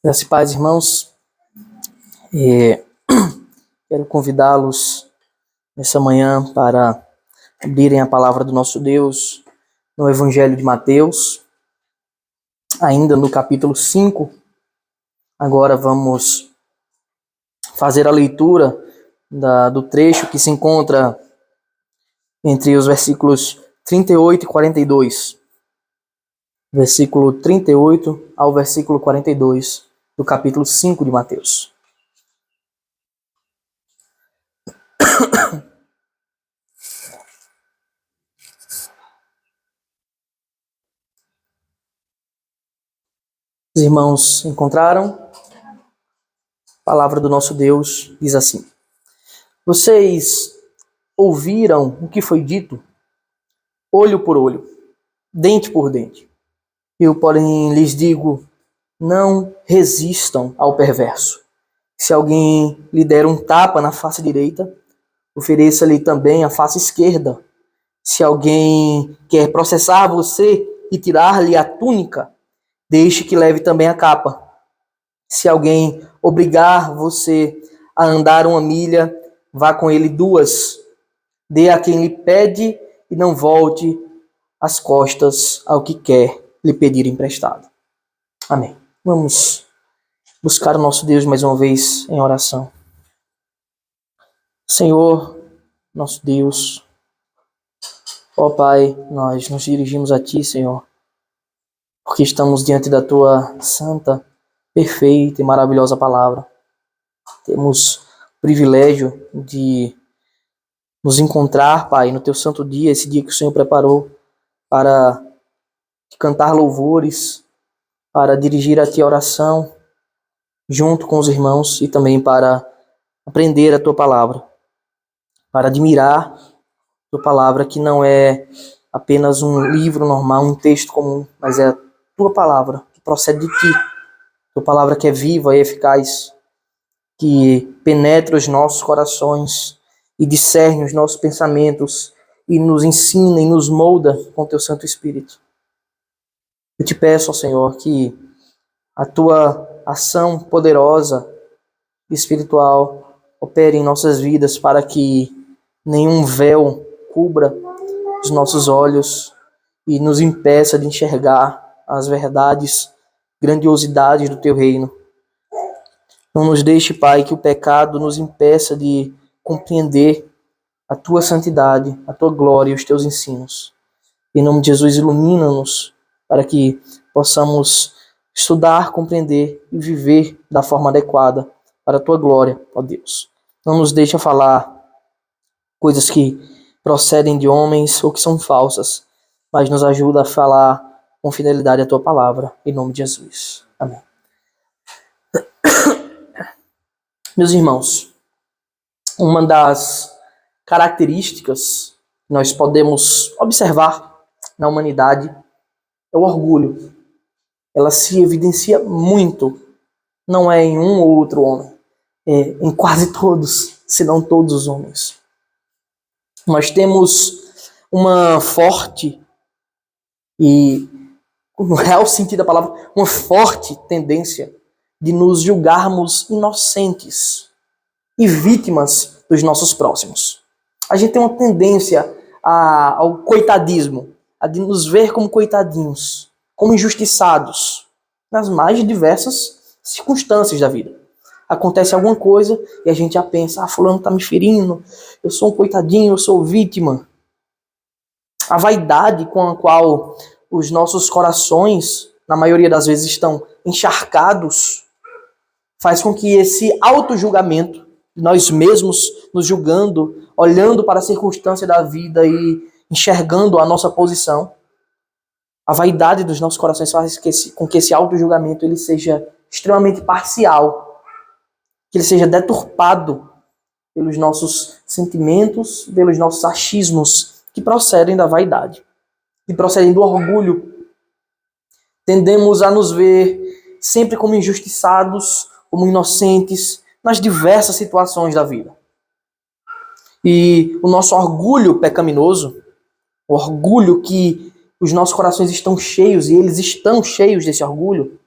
Graças e paz, irmãos. E quero convidá-los nessa manhã para abrirem a palavra do nosso Deus no Evangelho de Mateus, ainda no capítulo 5. Agora vamos fazer a leitura do trecho que se encontra entre os versículos 38 e 42. Versículo 38 ao versículo 42 do capítulo 5 de Mateus. Os irmãos encontraram? A palavra do nosso Deus diz assim: Vocês ouviram o que foi dito, olho por olho, dente por dente. Eu, porém, lhes digo, não resistam ao perverso. Se alguém lhe der um tapa na face direita, ofereça-lhe também a face esquerda. Se alguém quer processar você e tirar-lhe a túnica, deixe que leve também a capa. Se alguém obrigar você a andar 1 milha, vá com ele 2. Dê a quem lhe pede e não volte as costas ao que quer lhe pedir emprestado. Amém. Vamos buscar o nosso Deus mais uma vez em oração. Senhor, nosso Deus, ó Pai, nós nos dirigimos a Ti, Senhor, porque estamos diante da Tua santa, perfeita e maravilhosa palavra. Temos o privilégio de nos encontrar, Pai, no Teu santo dia, esse dia que o Senhor preparou para cantar louvores, para dirigir a Ti a oração, junto com os irmãos, e também para aprender a Tua palavra, para admirar a Tua palavra, que não é apenas um livro normal, um texto comum, mas é a Tua palavra, que procede de Ti, Tua palavra que é viva e eficaz, que penetra os nossos corações e discerne os nossos pensamentos e nos ensina e nos molda com Teu Santo Espírito. Eu te peço, ó Senhor, que a Tua ação poderosa e espiritual opere em nossas vidas para que nenhum véu cubra os nossos olhos e nos impeça de enxergar as verdades, grandiosidades do Teu reino. Não nos deixe, Pai, que o pecado nos impeça de compreender a Tua santidade, a Tua glória e os Teus ensinos. Em nome de Jesus, ilumina-nos para que possamos estudar, compreender e viver da forma adequada para a Tua glória, ó Deus. Não nos deixa falar coisas que procedem de homens ou que são falsas, mas nos ajuda a falar com fidelidade a Tua palavra, em nome de Jesus. Amém. Meus irmãos, uma das características que nós podemos observar na humanidade é o orgulho. Ela se evidencia muito, não é em um ou outro homem, é em quase todos, se não todos os homens. Nós temos uma forte e, no real sentido da palavra, uma forte tendência de nos julgarmos inocentes e vítimas dos nossos próximos. A gente tem uma tendência ao coitadismo, a de nos ver como coitadinhos, como injustiçados, nas mais diversas circunstâncias da vida. Acontece alguma coisa e a gente já pensa, fulano tá me ferindo, eu sou um coitadinho, eu sou vítima. A vaidade com a qual os nossos corações, na maioria das vezes, estão encharcados, faz com que esse auto-julgamento, nós mesmos nos julgando, olhando para a circunstância da vida e enxergando a nossa posição, a vaidade dos nossos corações faz com que esse auto-julgamento ele seja extremamente parcial, que ele seja deturpado pelos nossos sentimentos, pelos nossos achismos que procedem da vaidade, que procedem do orgulho. Tendemos a nos ver sempre como injustiçados, como inocentes, nas diversas situações da vida. E o nosso orgulho pecaminoso, o orgulho que os nossos corações estão cheios, e eles estão cheios desse orgulho,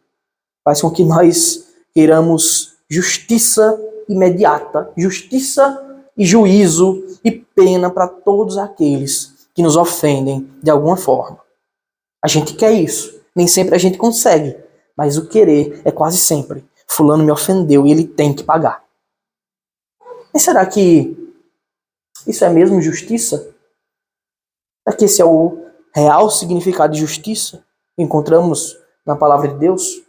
Faz com que nós queiramos justiça imediata, justiça e juízo e pena para todos aqueles que nos ofendem de alguma forma. A gente quer isso. Nem sempre a gente consegue, mas o querer é quase sempre. Fulano me ofendeu e ele tem que pagar. Mas será que isso é mesmo justiça? Será que esse é o real significado de justiça que encontramos na palavra de Deus?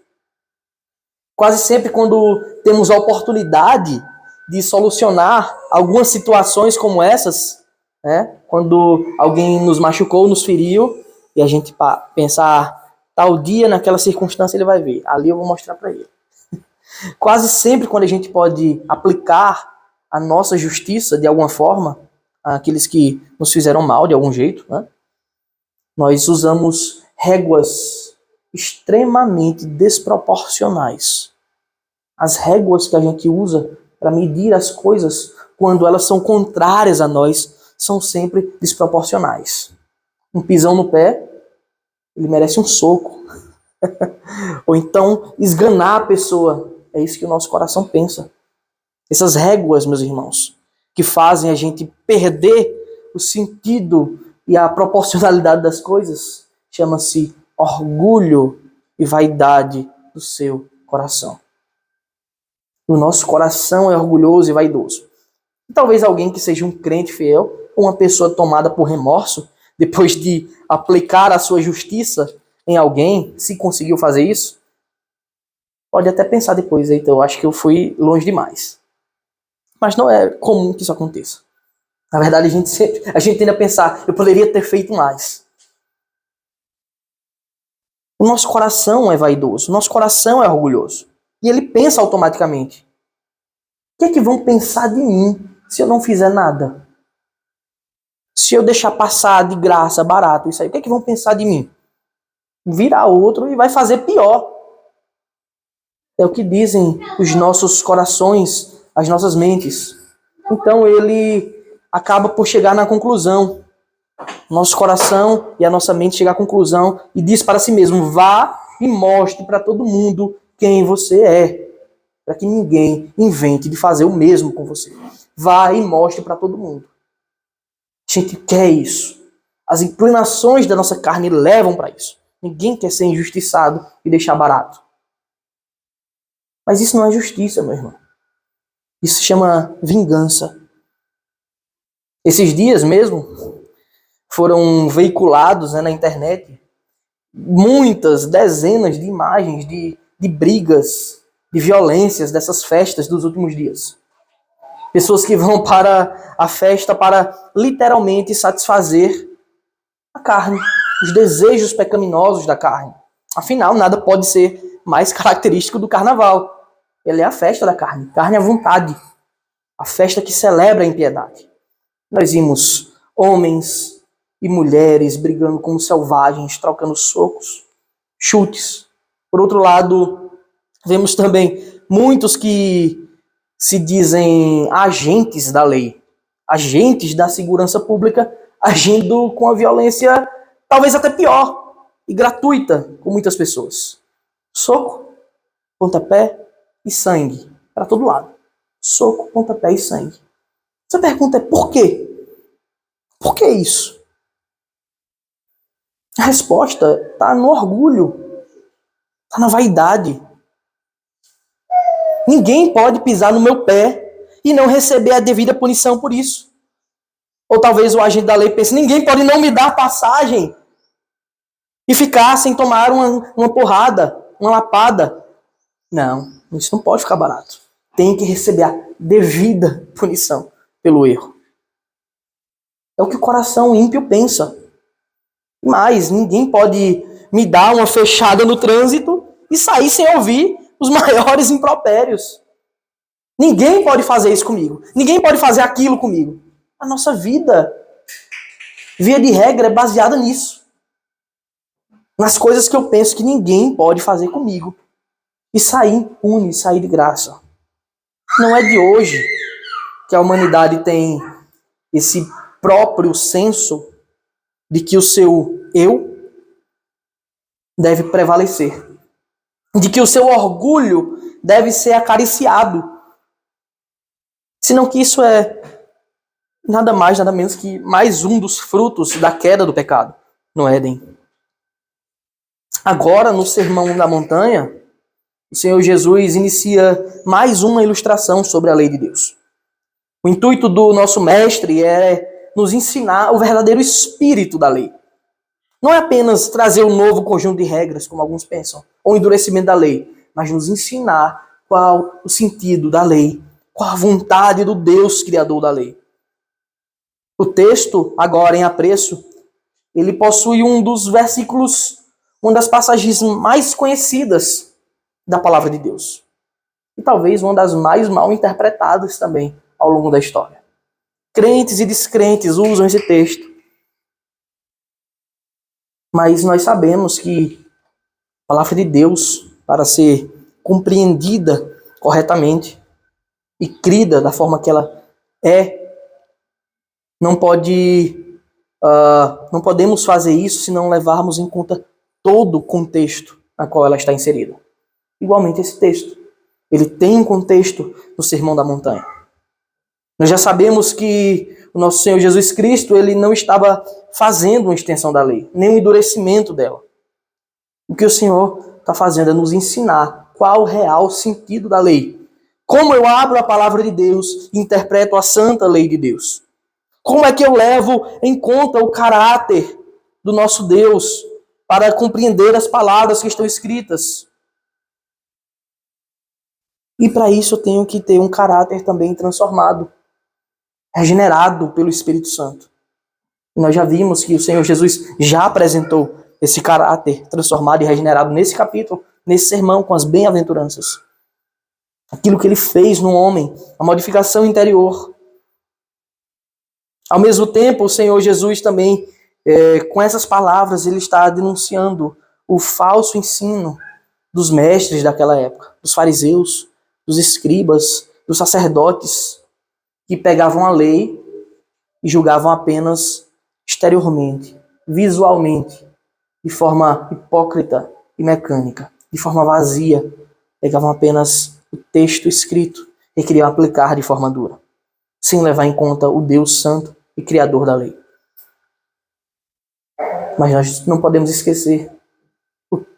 Quase sempre quando temos a oportunidade de solucionar algumas situações como essas, né? Quando alguém nos machucou, nos feriu, e a gente pensa, tal dia, naquela circunstância, ele vai ver. Ali eu vou mostrar para ele. Quase sempre quando a gente pode aplicar a nossa justiça de alguma forma, àqueles que nos fizeram mal de algum jeito, né? Nós usamos réguas extremamente desproporcionais. As réguas que a gente usa para medir as coisas, quando elas são contrárias a nós, são sempre desproporcionais. Um pisão no pé, ele merece um soco. Ou então, esganar a pessoa. É isso que o nosso coração pensa. Essas réguas, meus irmãos, que fazem a gente perder o sentido e a proporcionalidade das coisas, chama-se orgulho e vaidade do seu coração. O nosso coração é orgulhoso e vaidoso. E talvez alguém que seja um crente fiel, ou uma pessoa tomada por remorso, depois de aplicar a sua justiça em alguém, se conseguiu fazer isso, pode até pensar depois, então, eu acho que eu fui longe demais. Mas não é comum que isso aconteça. Na verdade, a gente tende a pensar, eu poderia ter feito mais. O nosso coração é vaidoso, o nosso coração é orgulhoso. E ele pensa automaticamente, o que é que vão pensar de mim se eu não fizer nada? Se eu deixar passar de graça, barato, isso aí, o que é que vão pensar de mim? Virar outro e vai fazer pior. É o que dizem os nossos corações, as nossas mentes. Então ele acaba por chegar na conclusão. Nosso coração e a nossa mente chega à conclusão e diz para si mesmo, vá e mostre para todo mundo quem você é. Para que ninguém invente de fazer o mesmo com você. Vá e mostre para todo mundo. A gente quer isso. As inclinações da nossa carne levam para isso. Ninguém quer ser injustiçado e deixar barato. Mas isso não é justiça, meu irmão. Isso se chama vingança. Esses dias mesmo foram veiculados, né, na internet muitas, dezenas de imagens de brigas, de violências dessas festas dos últimos dias. Pessoas que vão para a festa para literalmente satisfazer a carne, os desejos pecaminosos da carne. Afinal, nada pode ser mais característico do carnaval. Ele é a festa da carne, carne à vontade. A festa que celebra a impiedade. Nós vimos homens e mulheres brigando como selvagens, trocando socos, chutes. Por outro lado, vemos também muitos que se dizem agentes da lei, agentes da segurança pública, agindo com a violência talvez até pior e gratuita com muitas pessoas. Soco, pontapé e sangue para todo lado. Soco, pontapé e sangue. Essa pergunta é por quê? Por que isso? A resposta está no orgulho, está na vaidade. Ninguém pode pisar no meu pé e não receber a devida punição por isso. Ou talvez o agente da lei pense, ninguém pode não me dar passagem e ficar sem tomar uma porrada, uma lapada. Não, isso não pode ficar barato. Tem que receber a devida punição pelo erro. É o que o coração ímpio pensa. Mas ninguém pode me dar uma fechada no trânsito e sair sem ouvir os maiores impropérios. Ninguém pode fazer isso comigo. Ninguém pode fazer aquilo comigo. A nossa vida, via de regra, é baseada nisso. Nas coisas que eu penso que ninguém pode fazer comigo. E sair impune, sair de graça. Não é de hoje que a humanidade tem esse próprio senso de que o seu eu deve prevalecer. de que o seu orgulho deve ser acariciado, senão que isso é nada mais, nada menos que mais um dos frutos da queda do pecado no Éden. Agora, no Sermão da Montanha, o Senhor Jesus inicia mais uma ilustração sobre a lei de Deus. O intuito do nosso mestre é nos ensinar o verdadeiro espírito da lei. Não é apenas trazer um novo conjunto de regras, como alguns pensam, ou um endurecimento da lei, mas nos ensinar qual o sentido da lei, qual a vontade do Deus criador da lei. O texto, agora em apreço, ele possui um dos versículos, uma das passagens mais conhecidas da palavra de Deus. E talvez uma das mais mal interpretadas também ao longo da história. Crentes e descrentes usam esse texto. Mas nós sabemos que a palavra de Deus, para ser compreendida corretamente e crida da forma que ela é, não podemos fazer isso se não levarmos em conta todo o contexto na qual ela está inserida. Igualmente esse texto, ele tem um contexto no Sermão da Montanha. Nós já sabemos que o nosso Senhor Jesus Cristo, ele não estava fazendo uma extensão da lei, nem um endurecimento dela. O que o Senhor está fazendo é nos ensinar qual o real sentido da lei. Como eu abro a palavra de Deus e interpreto a santa lei de Deus. Como é que eu levo em conta o caráter do nosso Deus para compreender as palavras que estão escritas. E para isso eu tenho que ter um caráter também transformado, regenerado pelo Espírito Santo. E nós já vimos que o Senhor Jesus já apresentou esse caráter transformado e regenerado nesse capítulo, nesse sermão com as bem-aventuranças. Aquilo que ele fez no homem, a modificação interior. Ao mesmo tempo, o Senhor Jesus também, com essas palavras, ele está denunciando o falso ensino dos mestres daquela época, dos fariseus, dos escribas, dos sacerdotes, que pegavam a lei e julgavam apenas exteriormente, visualmente, de forma hipócrita e mecânica, de forma vazia. Pegavam apenas o texto escrito e queriam aplicar de forma dura, sem levar em conta o Deus Santo e Criador da lei. Mas nós não podemos esquecer,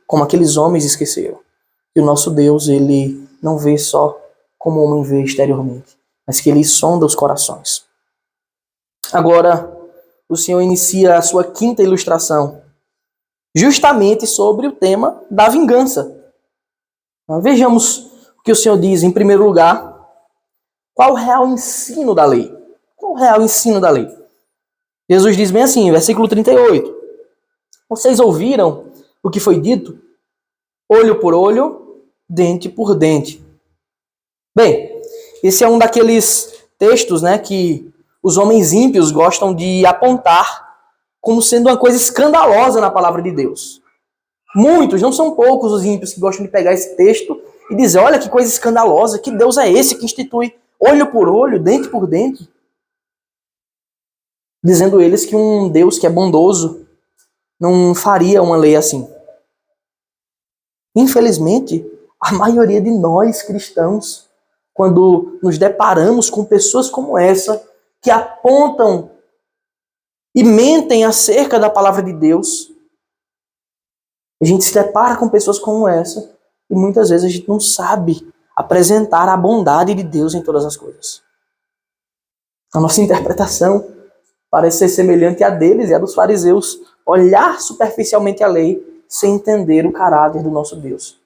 como aqueles homens esqueceram, que o nosso Deus, ele não vê só como o homem vê exteriormente, mas que ele sonda os corações. Agora, o Senhor inicia a sua quinta ilustração, justamente sobre o tema da vingança. Vejamos o que o Senhor diz, em primeiro lugar, qual o real ensino da lei? Qual o real ensino da lei? Jesus diz bem assim, versículo 38. Vocês ouviram o que foi dito? Olho por olho, dente por dente. Bem, esse é um daqueles textos, que os homens ímpios gostam de apontar como sendo uma coisa escandalosa na palavra de Deus. Muitos, não são poucos os ímpios que gostam de pegar esse texto e dizer, olha que coisa escandalosa, que Deus é esse que institui olho por olho, dente por dente? Dizendo eles que um Deus que é bondoso não faria uma lei assim. Infelizmente, a maioria de nós cristãos, quando nos deparamos com pessoas como essa, que apontam e mentem acerca da palavra de Deus, a gente se depara com pessoas como essa e muitas vezes a gente não sabe apresentar a bondade de Deus em todas as coisas. A nossa interpretação parece ser semelhante à deles e à dos fariseus, olhar superficialmente a lei sem entender o caráter do nosso Deus.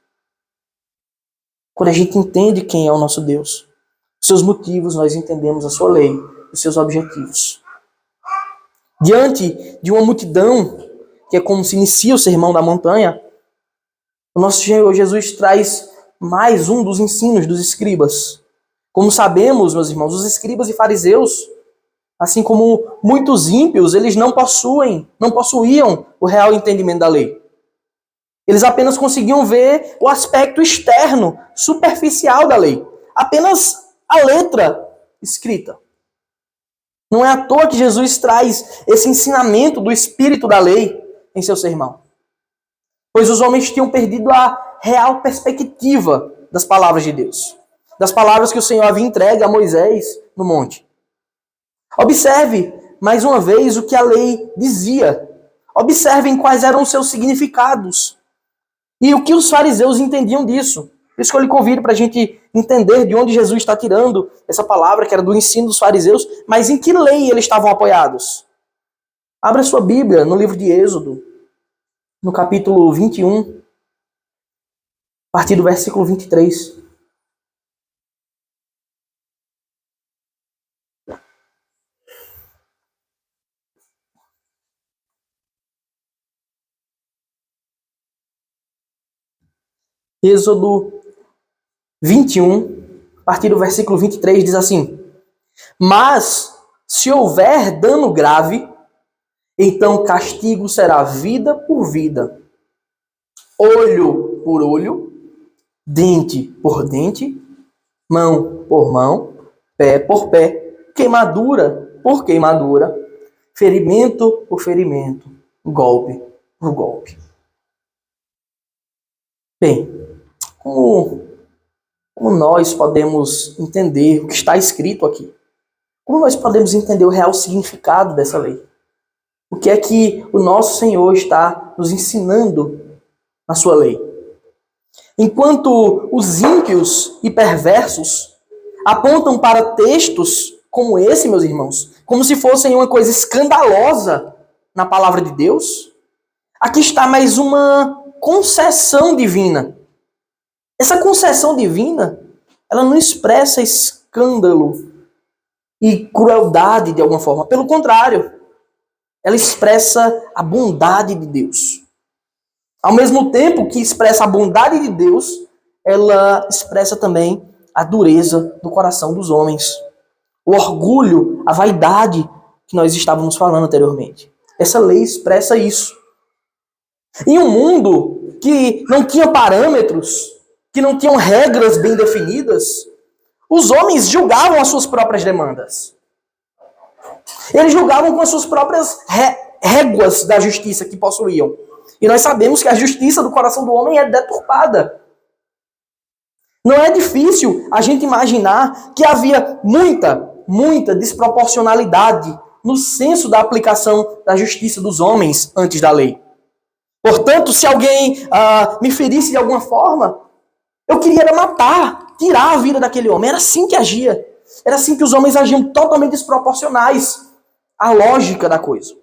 Quando a gente entende quem é o nosso Deus, os seus motivos, nós entendemos a sua lei, os seus objetivos. Diante de uma multidão, que é como se inicia o Sermão da Montanha, o nosso Senhor Jesus traz mais um dos ensinos dos escribas. Como sabemos, meus irmãos, os escribas e fariseus, assim como muitos ímpios, eles não possuíam o real entendimento da lei. Eles apenas conseguiam ver o aspecto externo, superficial da lei. Apenas a letra escrita. Não é à toa que Jesus traz esse ensinamento do espírito da lei em seu sermão. Pois os homens tinham perdido a real perspectiva das palavras de Deus, das palavras que o Senhor havia entregue a Moisés no monte. Observe, mais uma vez, o que a lei dizia. Observem quais eram os seus significados e o que os fariseus entendiam disso. Por isso que eu lhe convido para a gente entender de onde Jesus está tirando essa palavra, que era do ensino dos fariseus, mas em que lei eles estavam apoiados. Abra sua Bíblia no livro de Êxodo, no capítulo 21, a partir do versículo 23. Êxodo 21, a partir do versículo 23, diz assim: Mas, se houver dano grave, então castigo será vida por vida, olho por olho, dente por dente, mão por mão, pé por pé, queimadura por queimadura, ferimento por ferimento, golpe por golpe. Bem, como nós podemos entender o que está escrito aqui? Como nós podemos entender o real significado dessa lei? O que é que o nosso Senhor está nos ensinando na sua lei? Enquanto os ímpios e perversos apontam para textos como esse, meus irmãos, como se fossem uma coisa escandalosa na palavra de Deus, aqui está mais uma concessão divina. Essa concessão divina, ela não expressa escândalo e crueldade de alguma forma. Pelo contrário, ela expressa a bondade de Deus. Ao mesmo tempo que expressa a bondade de Deus, ela expressa também a dureza do coração dos homens. O orgulho, a vaidade que nós estávamos falando anteriormente. Essa lei expressa isso. Em um mundo que não tinha parâmetros, que não tinham regras bem definidas, os homens julgavam as suas próprias demandas. Eles julgavam com as suas próprias réguas da justiça que possuíam. E nós sabemos que a justiça do coração do homem é deturpada. Não é difícil a gente imaginar que havia muita desproporcionalidade no senso da aplicação da justiça dos homens antes da lei. Portanto, se alguém me ferisse de alguma forma, eu queria matar, tirar a vida daquele homem. Era assim que agia. Era assim que os homens agiam, totalmente desproporcionais à lógica da coisa.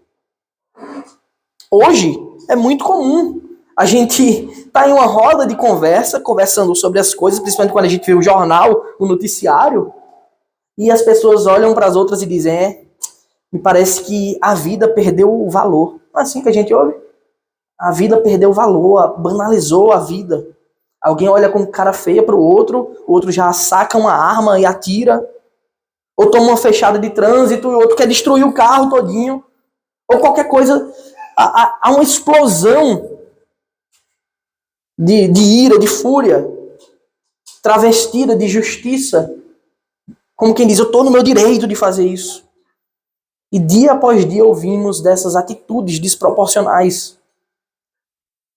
Hoje é muito comum a gente estar em uma roda de conversa, conversando sobre as coisas, principalmente quando a gente vê o jornal, o noticiário, e as pessoas olham para as outras e dizem: me parece que a vida perdeu o valor. Não é assim que a gente ouve? A vida perdeu o valor, banalizou a vida. Alguém olha com cara feia para o outro já saca uma arma e atira. Ou toma uma fechada de trânsito e o outro quer destruir o carro todinho. Ou qualquer coisa. Há uma explosão de ira, de fúria, travestida de justiça. Como quem diz, eu estou no meu direito de fazer isso. E dia após dia ouvimos dessas atitudes desproporcionais.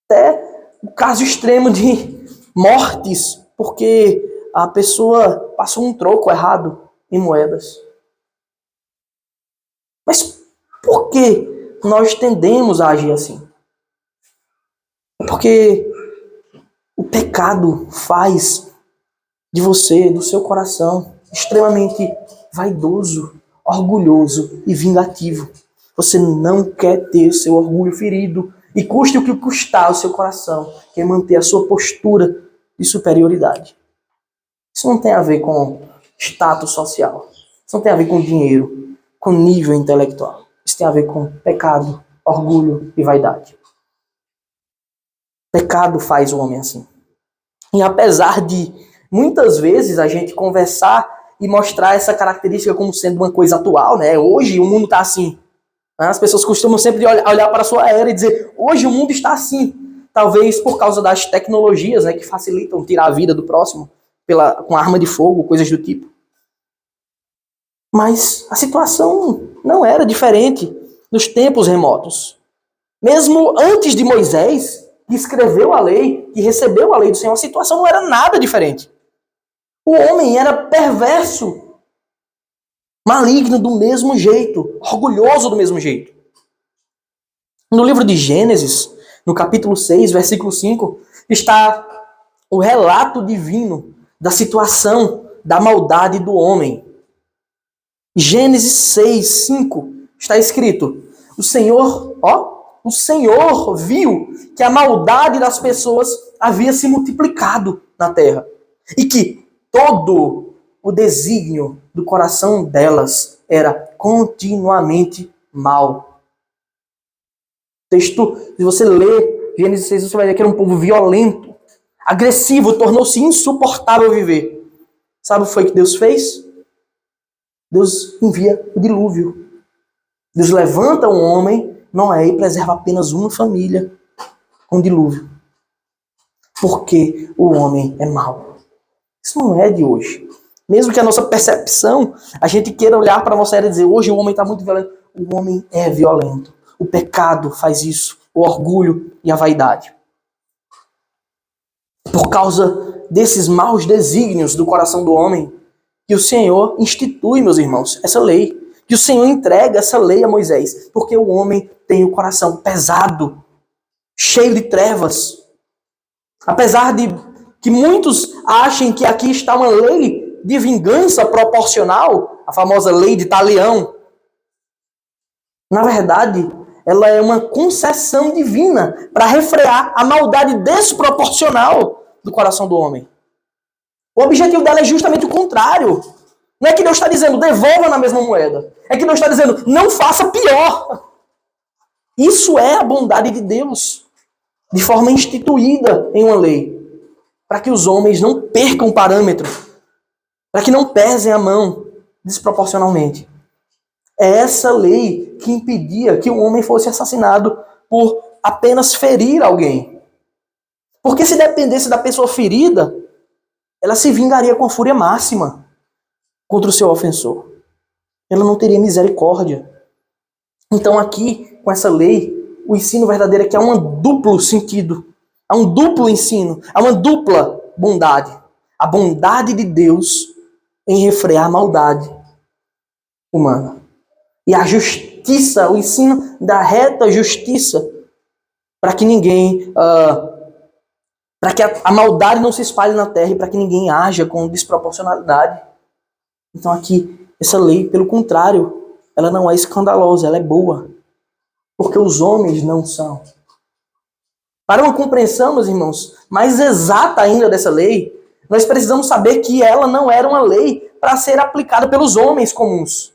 Até o caso extremo de mortes, porque a pessoa passou um troco errado em moedas. Mas por que nós tendemos a agir assim? Porque o pecado faz de você, do seu coração, extremamente vaidoso, orgulhoso e vingativo. Você não quer ter seu orgulho ferido, e custe o que custar o seu coração, quer manter a sua postura de superioridade. Isso não tem a ver com status social. Isso não tem a ver com dinheiro, com nível intelectual. Isso tem a ver com pecado, orgulho e vaidade. Pecado faz o homem assim. E apesar de muitas vezes a gente conversar e mostrar essa característica como sendo uma coisa atual, né? Hoje o mundo está assim. As pessoas costumam sempre olhar para a sua era e dizer: hoje o mundo está assim. Talvez por causa das tecnologias, né, que facilitam tirar a vida do próximo com arma de fogo, coisas do tipo. Mas a situação não era diferente nos tempos remotos. Mesmo antes de Moisés, que escreveu a lei, que recebeu a lei do Senhor, a situação não era nada diferente. O homem era perverso, maligno do mesmo jeito, orgulhoso do mesmo jeito. No livro de Gênesis, no capítulo 6, versículo 5, está o relato divino da situação da maldade do homem. Gênesis 6, 5, está escrito: o Senhor viu que a maldade das pessoas havia se multiplicado na terra e que todo o desígnio do coração delas era continuamente mal. O texto, se você ler Gênesis 6, você vai ver que era um povo violento, agressivo, tornou-se insuportável viver. Sabe o que foi que Deus fez? Deus envia o dilúvio. Deus levanta um homem, Noé, e preserva apenas uma família com dilúvio. Porque o homem é mau. Isso não é de hoje. Mesmo que a nossa percepção, a gente queira olhar para a nossa era e dizer, hoje o homem está muito violento. O homem é violento. O pecado faz isso. O orgulho e a vaidade. Por causa desses maus desígnios do coração do homem, que o Senhor institui, meus irmãos, essa lei. Que o Senhor entrega essa lei a Moisés. Porque o homem tem o coração pesado, cheio de trevas. Apesar de que muitos achem que aqui está uma lei de vingança proporcional, a famosa lei de Talião, na verdade, ela é uma concessão divina para refrear a maldade desproporcional do coração do homem. O objetivo dela é justamente o contrário. Não é que Deus está dizendo, devolva na mesma moeda. É que Deus está dizendo, não faça pior. Isso é a bondade de Deus, de forma instituída em uma lei, para que os homens não percam o parâmetro, para que não pesem a mão desproporcionalmente. É essa lei que impedia que um homem fosse assassinado por apenas ferir alguém. Porque se dependesse da pessoa ferida, ela se vingaria com fúria máxima contra o seu ofensor. Ela não teria misericórdia. Então aqui, com essa lei, o ensino verdadeiro é que há um duplo sentido, há um duplo ensino, há uma dupla bondade. A bondade de Deus em refrear a maldade humana. E a justiça, o ensino da reta justiça, para que ninguém, para que a maldade não se espalhe na terra e para que ninguém haja com desproporcionalidade. Então aqui, essa lei, pelo contrário, ela não é escandalosa, ela é boa. Porque os homens não são. Para uma compreensão, meus irmãos, mais exata ainda dessa lei, nós precisamos saber que ela não era uma lei para ser aplicada pelos homens comuns,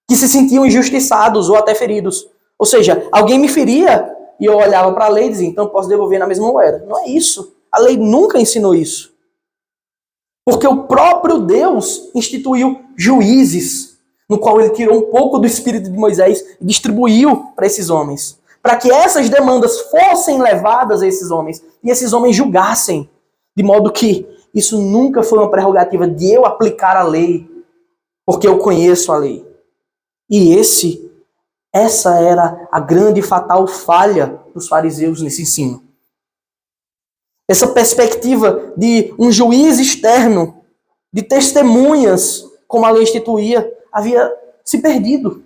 que se sentiam injustiçados ou até feridos. Ou seja, alguém me feria e eu olhava para a lei e dizia, então eu posso devolver na mesma moeda. Não é isso. A lei nunca ensinou isso. Porque o próprio Deus instituiu juízes, no qual ele tirou um pouco do espírito de Moisés e distribuiu para esses homens. Para que essas demandas fossem levadas a esses homens e esses homens julgassem. De modo que isso nunca foi uma prerrogativa de eu aplicar a lei, porque eu conheço a lei. E essa era a grande e fatal falha dos fariseus nesse ensino. Essa perspectiva de um juiz externo, de testemunhas, como a lei instituía, havia se perdido.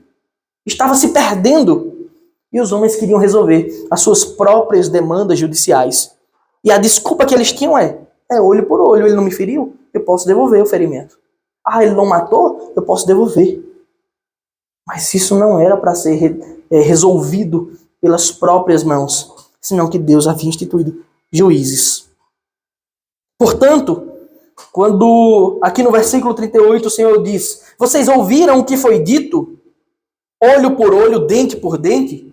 Estava se perdendo. E os homens queriam resolver as suas próprias demandas judiciais. E a desculpa que eles tinham é olho por olho. Ele não me feriu, eu posso devolver o ferimento. Ah, ele não matou, eu posso devolver. Mas isso não era para ser resolvido pelas próprias mãos, senão que Deus havia instituído juízes. Portanto, quando aqui no versículo 38 o Senhor diz, vocês ouviram o que foi dito? Olho por olho, dente por dente?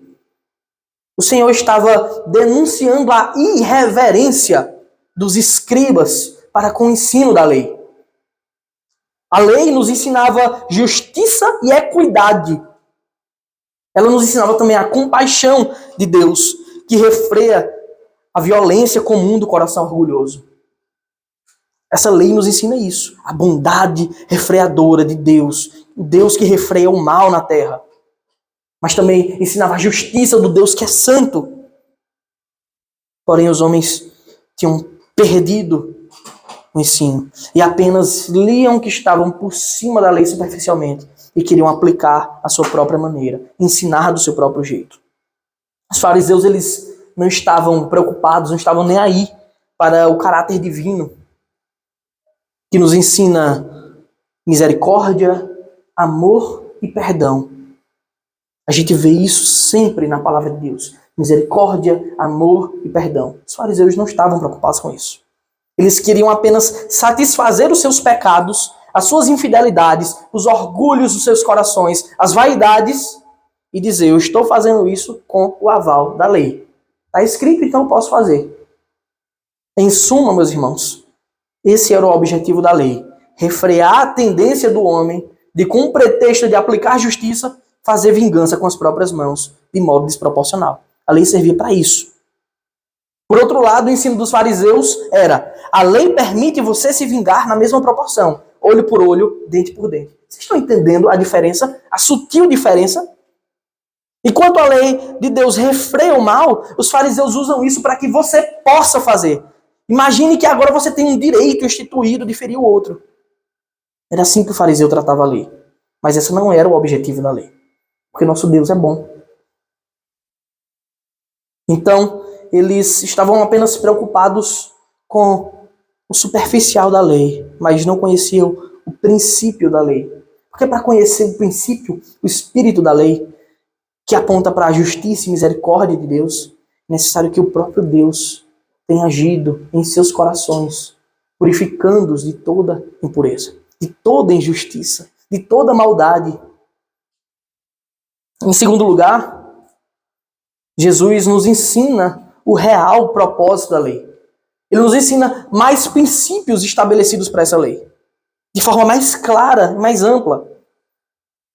O Senhor estava denunciando a irreverência dos escribas para com o ensino da lei. A lei nos ensinava justiça e equidade. Ela nos ensinava também a compaixão de Deus, que refreia a violência comum do coração orgulhoso. Essa lei nos ensina isso. A bondade refreadora de Deus. O Deus que refreia o mal na terra. Mas também ensinava a justiça do Deus que é santo. Porém, os homens tinham perdido o ensino e apenas liam que estavam por cima da lei superficialmente e queriam aplicar a sua própria maneira, ensinar do seu próprio jeito. Os fariseus, eles não estavam preocupados, não estavam nem aí para o caráter divino que nos ensina misericórdia, amor e perdão. A gente vê isso sempre na palavra de Deus. Misericórdia, amor e perdão. Os fariseus não estavam preocupados com isso. Eles queriam apenas satisfazer os seus pecados, as suas infidelidades, os orgulhos dos seus corações, as vaidades, e dizer, eu estou fazendo isso com o aval da lei. Está escrito, então eu posso fazer. Em suma, meus irmãos, esse era o objetivo da lei. Refrear a tendência do homem de, com o pretexto de aplicar justiça, fazer vingança com as próprias mãos, de modo desproporcional. A lei servia para isso. Por outro lado, o ensino dos fariseus era, a lei permite você se vingar na mesma proporção, olho por olho, dente por dente. Vocês estão entendendo a diferença, a sutil diferença? Enquanto a lei de Deus refreia o mal, os fariseus usam isso para que você possa fazer. Imagine que agora você tem um direito instituído de ferir o outro. Era assim que o fariseu tratava a lei. Mas esse não era o objetivo da lei. Porque nosso Deus é bom. Então, eles estavam apenas preocupados com o superficial da lei, mas não conheciam o princípio da lei. Porque para conhecer o princípio, o espírito da lei, que aponta para a justiça e misericórdia de Deus, é necessário que o próprio Deus tenha agido em seus corações, purificando-os de toda impureza, de toda injustiça, de toda maldade. Em segundo lugar, Jesus nos ensina o real propósito da lei. Ele nos ensina mais princípios estabelecidos para essa lei, de forma mais clara e mais ampla.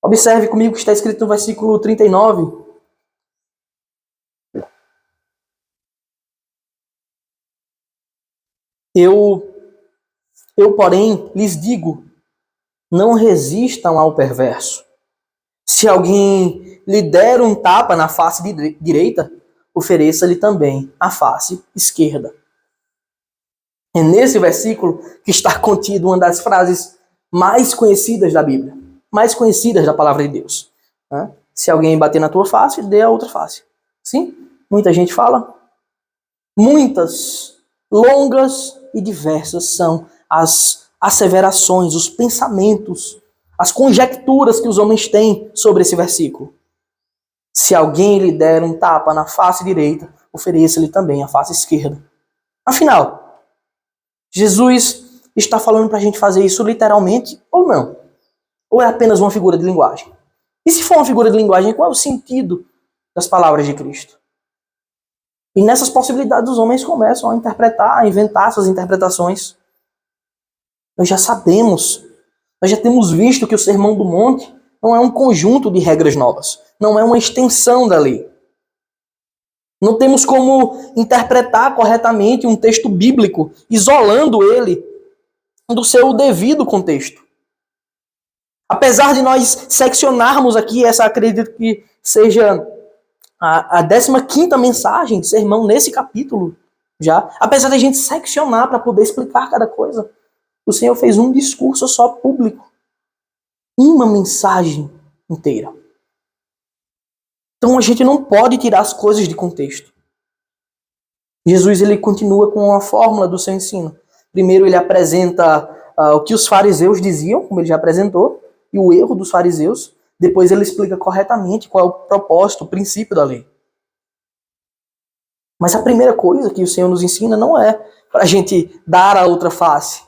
Observe comigo o que está escrito no versículo 39. Porém, lhes digo, não resistam ao perverso. Se alguém lhe der um tapa na face direita, ofereça-lhe também a face esquerda. É nesse versículo que está contido uma das frases mais conhecidas da Bíblia, mais conhecidas da palavra de Deus. Se alguém bater na tua face, dê a outra face. Sim? Muita gente fala. Muitas, longas e diversas são as asseverações, os pensamentos, as conjecturas que os homens têm sobre esse versículo. Se alguém lhe der um tapa na face direita, ofereça-lhe também a face esquerda. Afinal, Jesus está falando para a gente fazer isso literalmente ou não? Ou é apenas uma figura de linguagem? E se for uma figura de linguagem, qual é o sentido das palavras de Cristo? E nessas possibilidades os homens começam a interpretar, a inventar suas interpretações. Nós já sabemos, nós já temos visto que o Sermão do Monte não é um conjunto de regras novas, não é uma extensão da lei. Não temos como interpretar corretamente um texto bíblico, isolando ele do seu devido contexto. Apesar de nós seccionarmos aqui, essa acredito que seja a 15ª mensagem, sermão nesse capítulo, já, apesar de a gente seccionar para poder explicar cada coisa, o Senhor fez um discurso só público, uma mensagem inteira. Então a gente não pode tirar as coisas de contexto. Jesus ele continua com a fórmula do seu ensino. Primeiro ele apresenta o que os fariseus diziam, como ele já apresentou, e o erro dos fariseus. Depois ele explica corretamente qual é o propósito, o princípio da lei. Mas a primeira coisa que o Senhor nos ensina não é para a gente dar a outra face.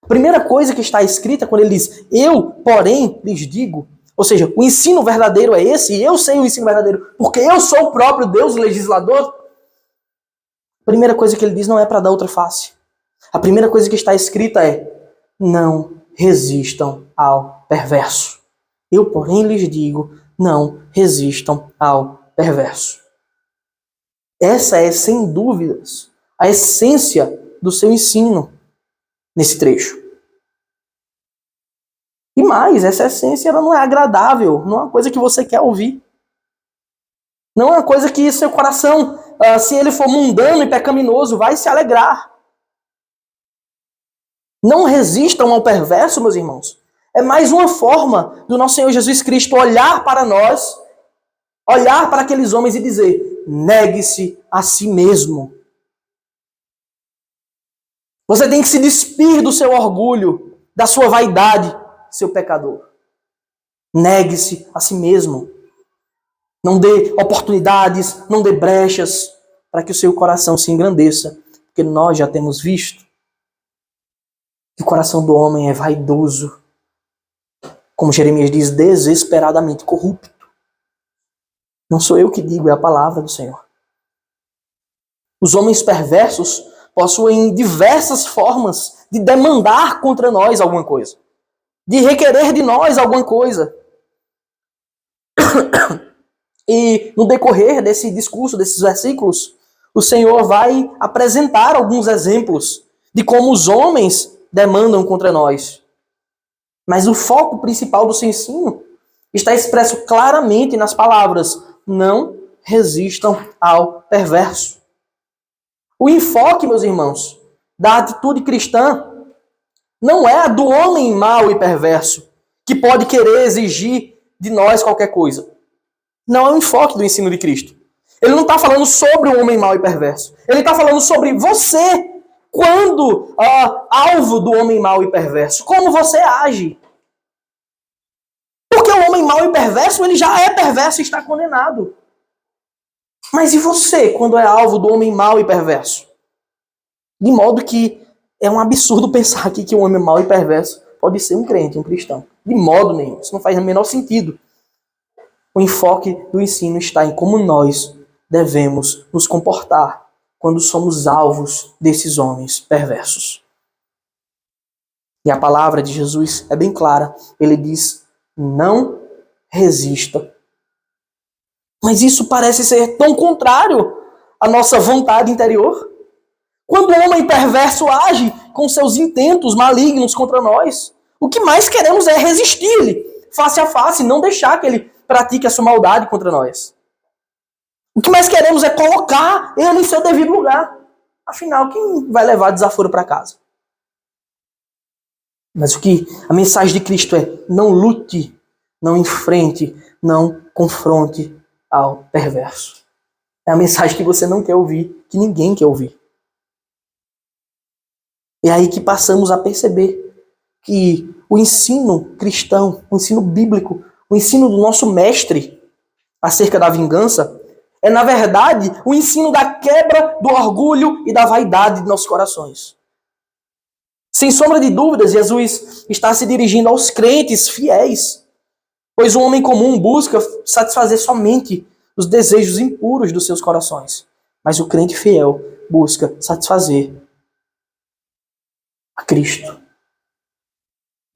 A primeira coisa que está escrita quando ele diz, eu, porém, lhes digo, ou seja, o ensino verdadeiro é esse, e eu sei o ensino verdadeiro, porque eu sou o próprio Deus legislador. A primeira coisa que ele diz não é para dar outra face. A primeira coisa que está escrita é, não resistam ao perverso. Eu, porém, lhes digo, não resistam ao perverso. Essa é, sem dúvidas, a essência do seu ensino nesse trecho. E mais, essa essência ela não é agradável, não é uma coisa que você quer ouvir. Não é uma coisa que seu coração se ele for mundano e pecaminoso, vai se alegrar. Não resistam ao perverso, meus irmãos. É mais uma forma do nosso Senhor Jesus Cristo olhar para nós, olhar para aqueles homens e dizer: negue-se a si mesmo. Você tem que se despir do seu orgulho, da sua vaidade, seu pecador. Negue-se a si mesmo. Não dê oportunidades, não dê brechas para que o seu coração se engrandeça, porque nós já temos visto que o coração do homem é vaidoso, como Jeremias diz, desesperadamente corrupto. Não sou eu que digo, é a palavra do Senhor. Os homens perversos possuem diversas formas de demandar contra nós alguma coisa, de requerer de nós alguma coisa. E no decorrer desse discurso, desses versículos, o Senhor vai apresentar alguns exemplos de como os homens demandam contra nós. Mas o foco principal do seu ensino está expresso claramente nas palavras: não resistam ao perverso. O enfoque, meus irmãos, da atitude cristã não é a do homem mau e perverso, que pode querer exigir de nós qualquer coisa. Não é o enfoque do ensino de Cristo. Ele não está falando sobre o homem mau e perverso. Ele está falando sobre você, quando alvo do homem mau e perverso. Como você age. Porque o homem mau e perverso, ele já é perverso e está condenado. Mas e você, quando é alvo do homem mau e perverso? De modo que é um absurdo pensar aqui que um homem mau e perverso pode ser um crente, um cristão. De modo nenhum. Isso não faz o menor sentido. O enfoque do ensino está em como nós devemos nos comportar quando somos alvos desses homens perversos. E a palavra de Jesus é bem clara. Ele diz: não resista. Mas isso parece ser tão contrário à nossa vontade interior. Quando o homem perverso age com seus intentos malignos contra nós, o que mais queremos é resistir-lhe face a face, não deixar que ele pratique a sua maldade contra nós. O que mais queremos é colocar ele em seu devido lugar. Afinal, quem vai levar desaforo para casa? Mas a mensagem de Cristo é: não lute, não enfrente, não confronte ao perverso. É a mensagem que você não quer ouvir, que ninguém quer ouvir. É aí que passamos a perceber que o ensino cristão, o ensino bíblico, o ensino do nosso mestre acerca da vingança é, na verdade, o ensino da quebra do orgulho e da vaidade de nossos corações. Sem sombra de dúvidas, Jesus está se dirigindo aos crentes fiéis, pois o homem comum busca satisfazer somente os desejos impuros dos seus corações, mas o crente fiel busca satisfazer a Cristo.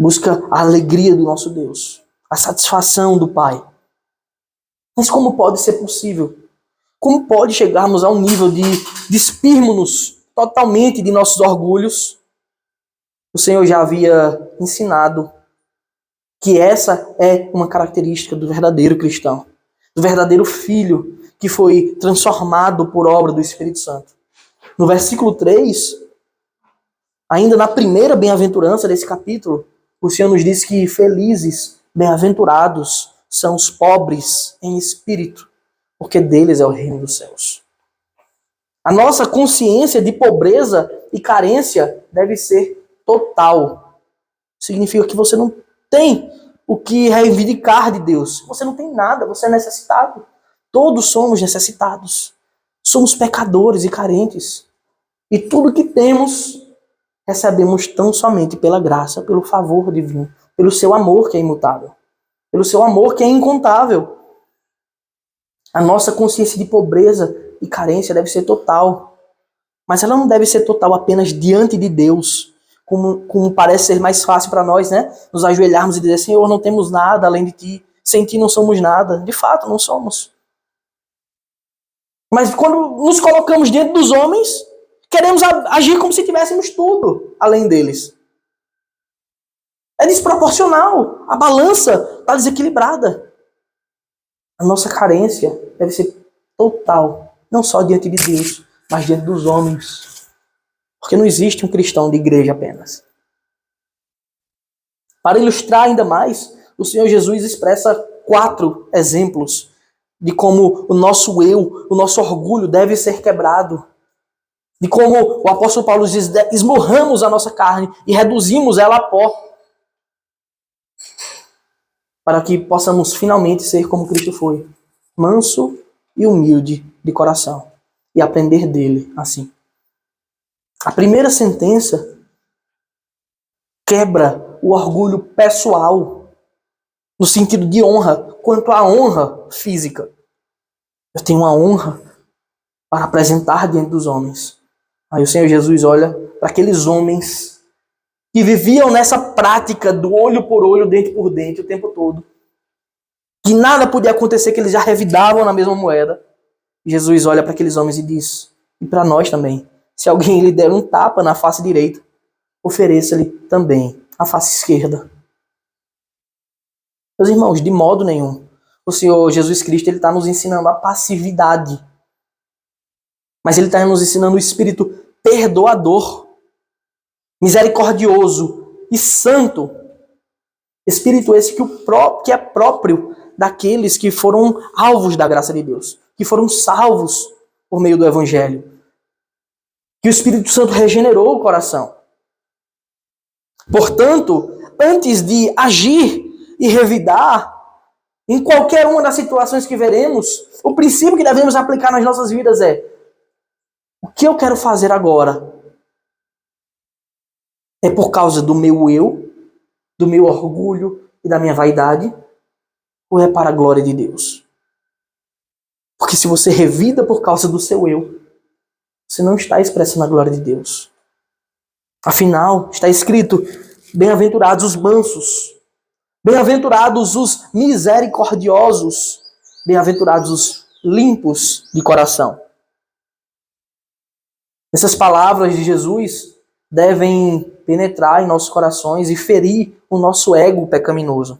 Busca a alegria do nosso Deus, a satisfação do Pai. Mas como pode ser possível? Como pode chegarmos ao nível de despirmos-nos totalmente de nossos orgulhos? O Senhor já havia ensinado que essa é uma característica do verdadeiro cristão, do verdadeiro filho que foi transformado por obra do Espírito Santo. No versículo 3, ainda na primeira bem-aventurança desse capítulo, o Senhor nos diz que felizes, bem-aventurados são os pobres em espírito, porque deles é o reino dos céus. A nossa consciência de pobreza e carência deve ser total. Significa que você não tem o que reivindicar de Deus. Você não tem nada, você é necessitado. Todos somos necessitados. Somos pecadores e carentes. E tudo que temos, recebemos tão somente pela graça, pelo favor divino, pelo seu amor que é imutável, pelo seu amor que é incontável. A nossa consciência de pobreza e carência deve ser total. Mas ela não deve ser total apenas diante de Deus, como parece ser mais fácil para nós, né? Nos ajoelharmos e dizer: Senhor, não temos nada além de Ti. Sem Ti não somos nada. De fato, não somos. Mas quando nos colocamos diante dos homens, queremos agir como se tivéssemos tudo além deles. É desproporcional. A balança está desequilibrada. A nossa carência deve ser total Não só diante de Deus, mas diante dos homens. Porque não existe um cristão de igreja apenas. Para ilustrar ainda mais, o Senhor Jesus expressa 4 exemplos de como o nosso eu, o nosso orgulho deve ser quebrado. De como o apóstolo Paulo diz, esmurramos a nossa carne e reduzimos ela a pó. Para que possamos finalmente ser como Cristo foi, manso e humilde de coração, e aprender dele assim. A primeira sentença quebra o orgulho pessoal, no sentido de honra, quanto à honra física. Eu tenho uma honra para apresentar diante dos homens. Aí o Senhor Jesus olha para aqueles homens que viviam nessa prática do olho por olho, dente por dente, o tempo todo. Que nada podia acontecer, que eles já revidavam na mesma moeda. Jesus olha para aqueles homens e diz, e para nós também, se alguém lhe der um tapa na face direita, ofereça-lhe também a face esquerda. Meus irmãos, de modo nenhum. O Senhor Jesus Cristo está nos ensinando a passividade. Mas Ele está nos ensinando o espírito perdoador, misericordioso e santo. Espírito esse que é próprio daqueles que foram alvos da graça de Deus, que foram salvos por meio do Evangelho. Que o Espírito Santo regenerou o coração. Portanto, antes de agir e revidar, em qualquer uma das situações que veremos, o princípio que devemos aplicar nas nossas vidas é: o que eu quero fazer agora? É por causa do meu eu, do meu orgulho e da minha vaidade? Ou é para a glória de Deus? Porque se você revida por causa do seu eu, você não está expressando a glória de Deus. Afinal, está escrito: bem-aventurados os mansos, bem-aventurados os misericordiosos, bem-aventurados os limpos de coração. Essas palavras de Jesus devem penetrar em nossos corações e ferir o nosso ego pecaminoso.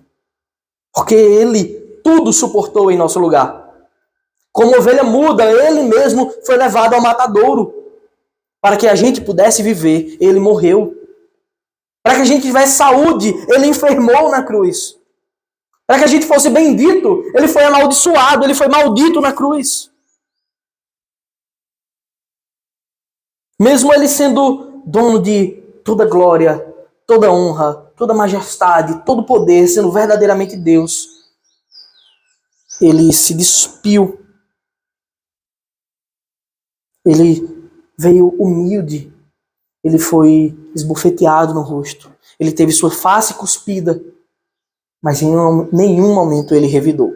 Porque Ele tudo suportou em nosso lugar. Como ovelha muda, Ele mesmo foi levado ao matadouro. Para que a gente pudesse viver, Ele morreu. Para que a gente tivesse saúde, Ele enfermou na cruz. Para que a gente fosse bendito, Ele foi amaldiçoado, Ele foi maldito na cruz. Mesmo Ele sendo dono de toda glória, toda honra, toda majestade, todo poder, sendo verdadeiramente Deus, Ele se despiu. Ele veio humilde. Ele foi esbofeteado no rosto. Ele teve sua face cuspida. Mas em nenhum momento ele revidou.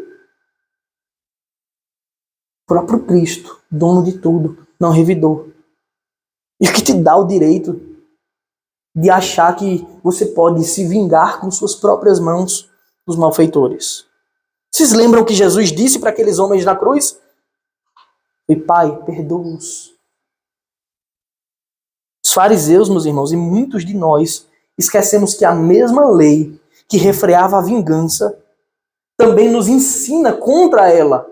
O próprio Cristo, dono de tudo, não revidou. E o que te dá o direito de achar que você pode se vingar com suas próprias mãos dos malfeitores? Vocês lembram que Jesus disse para aqueles homens na cruz? E Pai, perdoa-os. Os fariseus, meus irmãos, e muitos de nós esquecemos que a mesma lei que refreava a vingança também nos ensina contra ela.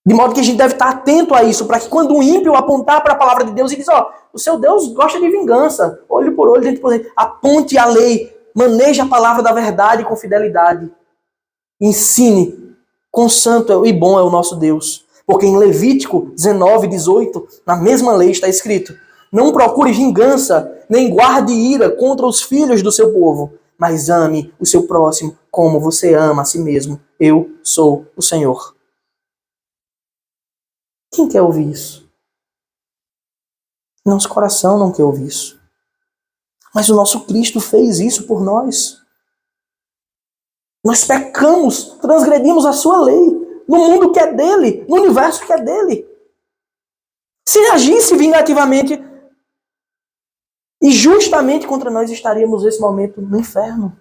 De modo que a gente deve estar atento a isso, para que quando um ímpio apontar para a palavra de Deus e diz, o seu Deus gosta de vingança, olho por olho, dente por dente, aponte a lei, maneje a palavra da verdade com fidelidade. Ensine quão santo e bom é o nosso Deus. Porque em Levítico 19:18, na mesma lei está escrito: não procure vingança, nem guarde ira contra os filhos do seu povo, mas ame o seu próximo como você ama a si mesmo. Eu sou o Senhor. Quem quer ouvir isso? Nosso coração não quer ouvir isso. Mas o nosso Cristo fez isso por nós. Nós pecamos, transgredimos a sua lei, no mundo que é dele, no universo que é dele. Se agisse vingativamente e justamente contra nós, estaríamos nesse momento no inferno.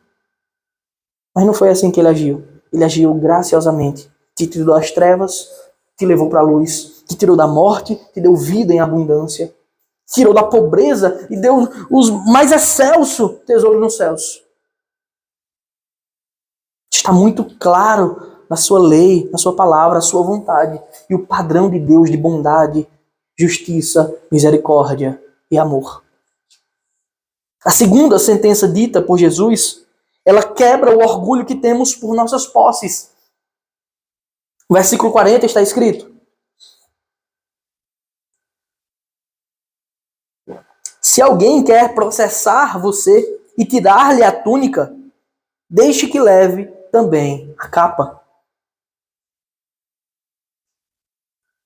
Mas não foi assim que ele agiu. Ele agiu graciosamente. Te tirou das trevas, te levou para a luz, te tirou da morte, te deu vida em abundância, tirou da pobreza e deu os mais excelso tesouro nos céus. Está muito claro na sua lei, na sua palavra, a sua vontade e o padrão de Deus de bondade, justiça, misericórdia e amor. A segunda sentença dita por Jesus, ela quebra o orgulho que temos por nossas posses. No versículo 40 está escrito: se alguém quer processar você e tirar-lhe a túnica, deixe que leve também a capa.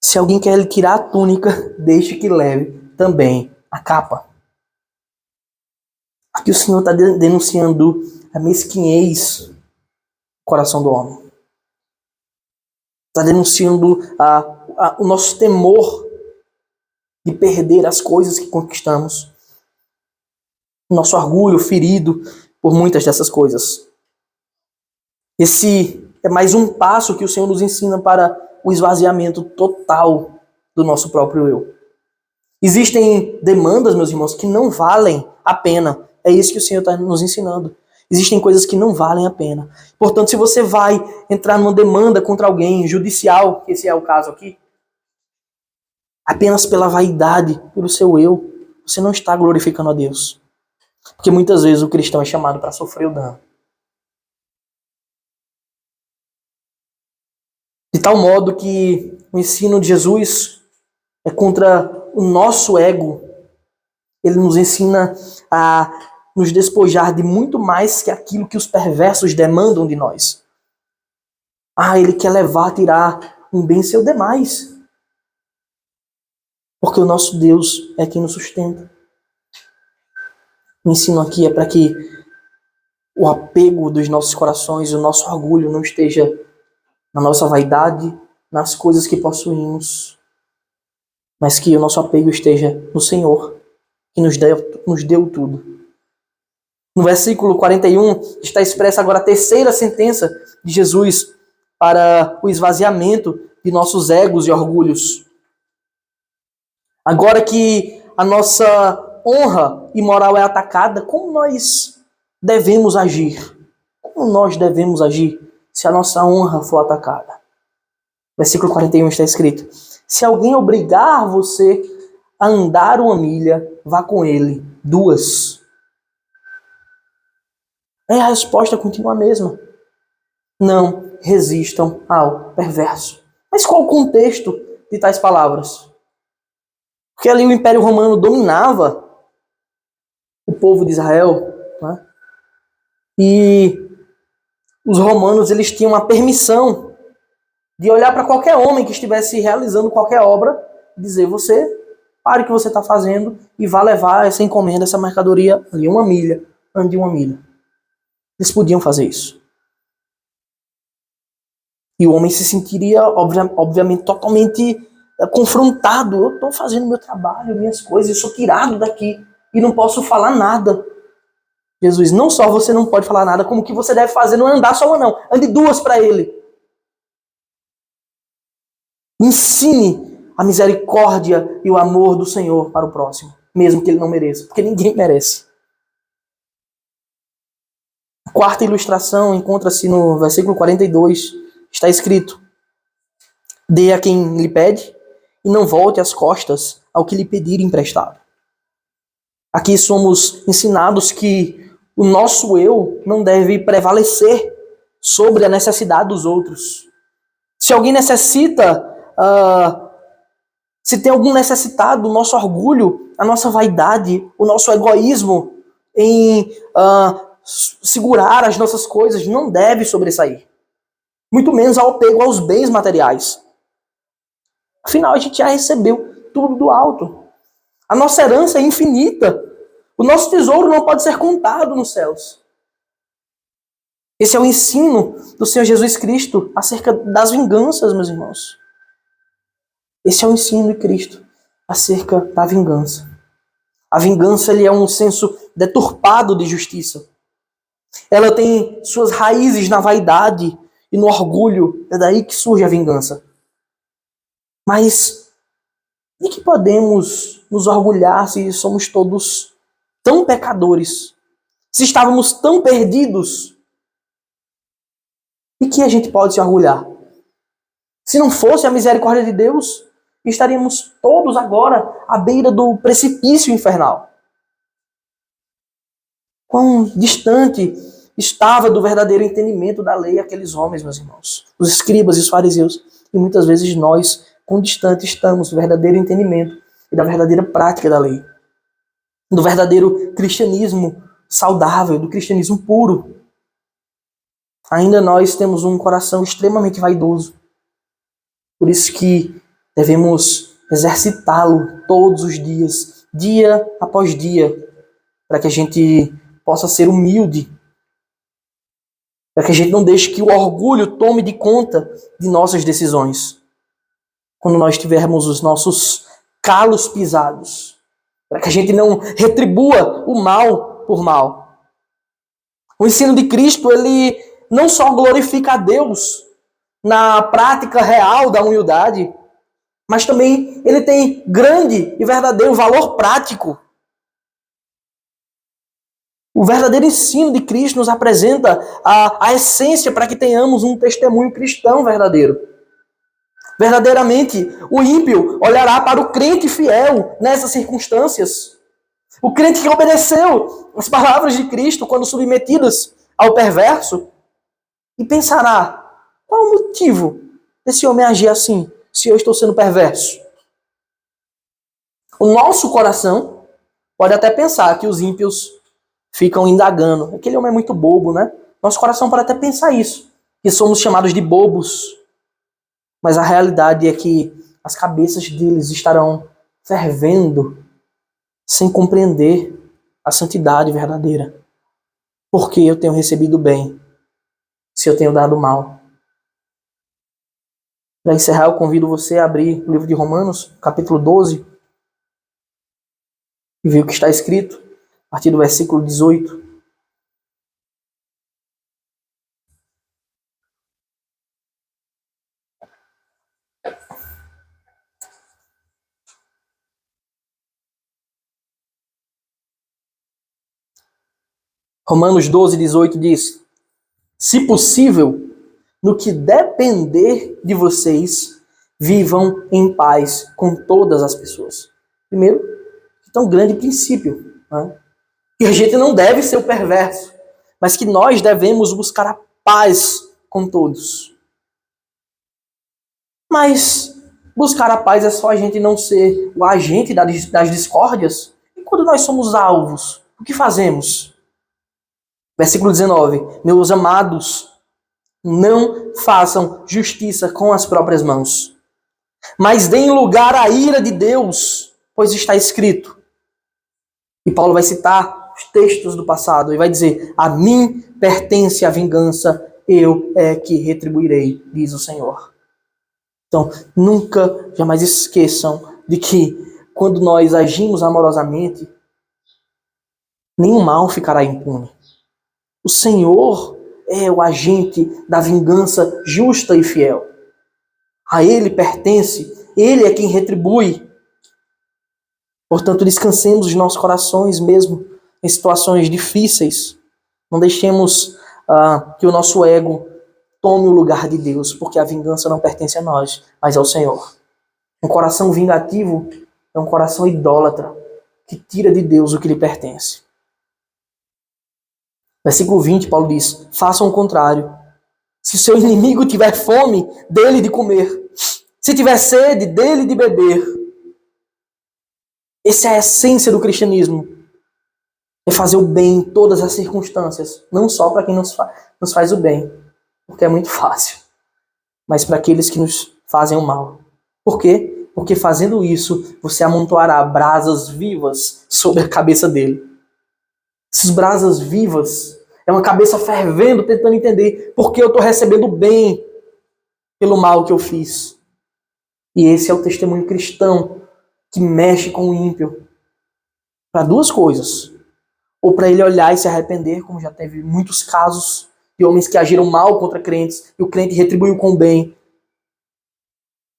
Se alguém quer lhe tirar a túnica, deixe que leve também a capa. Aqui o Senhor está denunciando a mesquinhez do coração do homem. Está denunciando o nosso temor de perder as coisas que conquistamos. O nosso orgulho ferido por muitas dessas coisas. Esse é mais um passo que o Senhor nos ensina para o esvaziamento total do nosso próprio eu. Existem demandas, meus irmãos, que não valem a pena. É isso que o Senhor está nos ensinando. Existem coisas que não valem a pena. Portanto, se você vai entrar numa demanda contra alguém judicial, que esse é o caso aqui, apenas pela vaidade, pelo seu eu, você não está glorificando a Deus. Porque muitas vezes o cristão é chamado para sofrer o dano. De tal modo que o ensino de Jesus é contra o nosso ego. Ele nos ensina a nos despojar de muito mais que aquilo que os perversos demandam de nós. Ele quer tirar um bem seu demais. Porque o nosso Deus é quem nos sustenta. O ensino aqui é para que o apego dos nossos corações, o nosso orgulho não esteja na nossa vaidade, nas coisas que possuímos, mas que o nosso apego esteja no Senhor, que nos deu tudo. No versículo 41 está expressa agora a terceira sentença de Jesus para o esvaziamento de nossos egos e orgulhos. Agora que a nossa honra e moral é atacada, como nós devemos agir? Como nós devemos agir se a nossa honra for atacada? Versículo 41 está escrito: se alguém obrigar você a andar 1 milha, vá com ele 2. A resposta continua a mesma. Não resistam ao perverso. Mas qual o contexto de tais palavras? Porque ali o Império Romano dominava o povo de Israel, né? E os romanos eles tinham a permissão de olhar para qualquer homem que estivesse realizando qualquer obra e dizer: você, pare o que você está fazendo e vá levar essa encomenda, essa mercadoria ali 1 milha, ande 1 milha. Eles podiam fazer isso. E o homem se sentiria, obviamente, totalmente confrontado. Eu estou fazendo meu trabalho, minhas coisas, eu sou tirado daqui e não posso falar nada. Jesus, não só você não pode falar nada, como o que você deve fazer não é andar só uma não, ande 2 para ele. Ensine a misericórdia e o amor do Senhor para o próximo, mesmo que ele não mereça, porque ninguém merece. A quarta ilustração encontra-se no versículo 42. Está escrito: dê a quem lhe pede e não volte as costas ao que lhe pedir emprestado. Aqui somos ensinados que o nosso eu não deve prevalecer sobre a necessidade dos outros. Se alguém necessita, se tem algum necessitado, o nosso orgulho, a nossa vaidade, o nosso egoísmo em segurar as nossas coisas não deve sobressair. Muito menos ao apego aos bens materiais. Afinal, a gente já recebeu tudo do alto. A nossa herança é infinita. O nosso tesouro não pode ser contado nos céus. Esse é o ensino do Senhor Jesus Cristo acerca das vinganças, meus irmãos. Esse é o ensino de Cristo acerca da vingança. A vingança ele é um senso deturpado de justiça. Ela tem suas raízes na vaidade e no orgulho. É daí que surge a vingança. Mas de que podemos nos orgulhar se somos todos tão pecadores? Se estávamos tão perdidos? E que a gente pode se orgulhar? Se não fosse a misericórdia de Deus, estaríamos todos agora à beira do precipício infernal. Quão distante estava do verdadeiro entendimento da lei aqueles homens, meus irmãos, os escribas e os fariseus. E muitas vezes nós, quão distante estamos do verdadeiro entendimento e da verdadeira prática da lei. Do verdadeiro cristianismo saudável, do cristianismo puro. Ainda nós temos um coração extremamente vaidoso. Por isso que devemos exercitá-lo todos os dias, dia após dia, para que a gente possa ser humilde, para que a gente não deixe que o orgulho tome de conta de nossas decisões. Quando nós tivermos os nossos calos pisados, para que a gente não retribua o mal por mal. O ensino de Cristo, ele não só glorifica a Deus na prática real da humildade, mas também ele tem grande e verdadeiro valor prático. O verdadeiro ensino de Cristo nos apresenta a essência para que tenhamos um testemunho cristão verdadeiro. Verdadeiramente, o ímpio olhará para o crente fiel nessas circunstâncias. O crente que obedeceu as palavras de Cristo quando submetidas ao perverso e pensará: qual o motivo desse homem agir assim, se eu estou sendo perverso? O nosso coração pode até pensar que os ímpios ficam indagando. Aquele homem é muito bobo, né? Nosso coração pode até pensar isso, que somos chamados de bobos. Mas a realidade é que as cabeças deles estarão fervendo sem compreender a santidade verdadeira. Porque eu tenho recebido bem, se eu tenho dado mal. Para encerrar, eu convido você a abrir o livro de Romanos, capítulo 12, e ver o que está escrito, a partir do versículo 18. Romanos 12, 18 diz: se possível, no que depender de vocês, vivam em paz com todas as pessoas. Primeiro, tão grande princípio, né? Que a gente não deve ser o perverso, mas que nós devemos buscar a paz com todos. Mas buscar a paz é só a gente não ser o agente das discórdias? E quando nós somos alvos, o que fazemos? Versículo 19. Meus amados, não façam justiça com as próprias mãos, mas deem lugar à ira de Deus, pois está escrito. E Paulo vai citar os textos do passado e vai dizer: a mim pertence a vingança, eu é que retribuirei, diz o Senhor. Então, nunca, jamais esqueçam de que quando nós agimos amorosamente, nenhum mal ficará impune. O Senhor é o agente da vingança justa e fiel. A Ele pertence, Ele é quem retribui. Portanto, descansemos os nossos corações mesmo em situações difíceis. Não deixemos que o nosso ego tome o lugar de Deus, porque a vingança não pertence a nós, mas ao Senhor. Um coração vingativo é um coração idólatra, que tira de Deus o que lhe pertence. Versículo 20, Paulo diz: façam o contrário. Se seu inimigo tiver fome, dele de comer. Se tiver sede, dele de beber. Essa é a essência do cristianismo. É fazer o bem em todas as circunstâncias. Não só para quem nos faz o bem, porque é muito fácil, mas para aqueles que nos fazem o mal. Por quê? Porque fazendo isso, você amontoará brasas vivas sobre a cabeça dele. Essas brasas vivas é uma cabeça fervendo, tentando entender por que eu estou recebendo bem pelo mal que eu fiz. E esse é o testemunho cristão que mexe com o ímpio. Para duas coisas. Ou para ele olhar e se arrepender, como já teve muitos casos de homens que agiram mal contra crentes, e o crente retribuiu com o bem.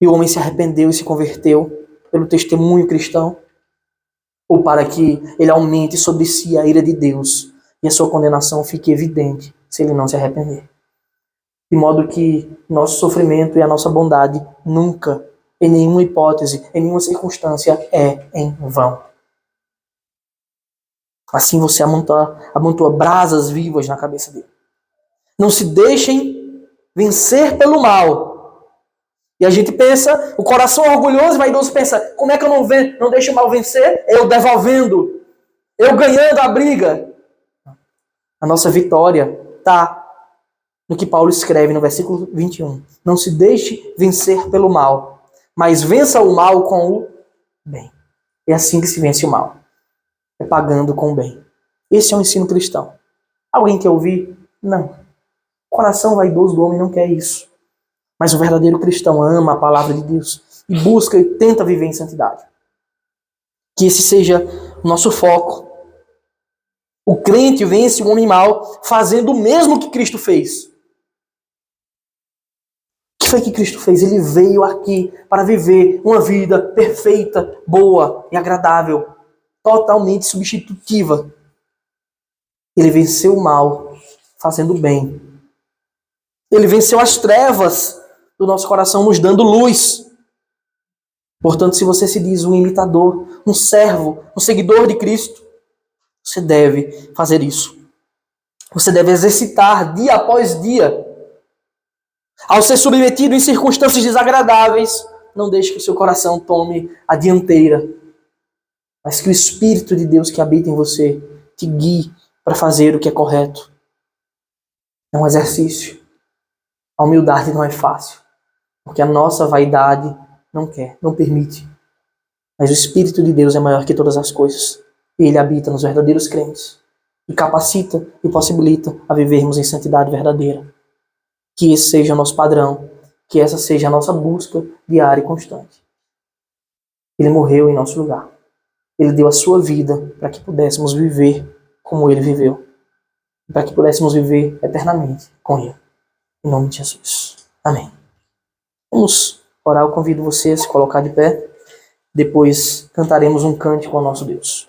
E o homem se arrependeu e se converteu pelo testemunho cristão. Ou para que ele aumente sobre si a ira de Deus e a sua condenação fique evidente se ele não se arrepender. de modo que nosso sofrimento e a nossa bondade nunca, em nenhuma hipótese, em nenhuma circunstância, é em vão. Assim você amontoa brasas vivas na cabeça dele. Não se deixem vencer pelo mal. E a gente pensa, o coração orgulhoso e vaidoso pensa, como é que eu não deixo o mal vencer? Eu devolvendo, eu ganhando a briga. A nossa vitória está no que Paulo escreve no versículo 21. Não se deixe vencer pelo mal, mas vença o mal com o bem. É assim que se vence o mal. É pagando com o bem. Esse é o ensino cristão. Alguém quer ouvir? Não. O coração vaidoso do homem não quer isso. Mas o verdadeiro cristão ama a palavra de Deus e busca e tenta viver em santidade. Que esse seja o nosso foco. O crente vence o homem mau fazendo o mesmo que Cristo fez. O que foi que Cristo fez? Ele veio aqui para viver uma vida perfeita, boa e agradável, totalmente substitutiva. Ele venceu o mal fazendo o bem. Ele venceu as trevas do nosso coração, nos dando luz. Portanto, se você se diz um imitador, um servo, um seguidor de Cristo, você deve fazer isso. Você deve exercitar dia após dia. Ao ser submetido em circunstâncias desagradáveis, não deixe que o seu coração tome a dianteira, mas que o Espírito de Deus que habita em você te guie para fazer o que é correto. É um exercício. A humildade não é fácil, porque a nossa vaidade não quer, não permite. Mas o Espírito de Deus é maior que todas as coisas. E Ele habita nos verdadeiros crentes e capacita e possibilita a vivermos em santidade verdadeira. Que esse seja o nosso padrão, que essa seja a nossa busca diária e constante. Ele morreu em nosso lugar. Ele deu a sua vida para que pudéssemos viver como Ele viveu. Para que pudéssemos viver eternamente com Ele. Em nome de Jesus. Amém. Vamos orar. Eu convido você a se colocar de pé. Depois cantaremos um cântico ao nosso Deus.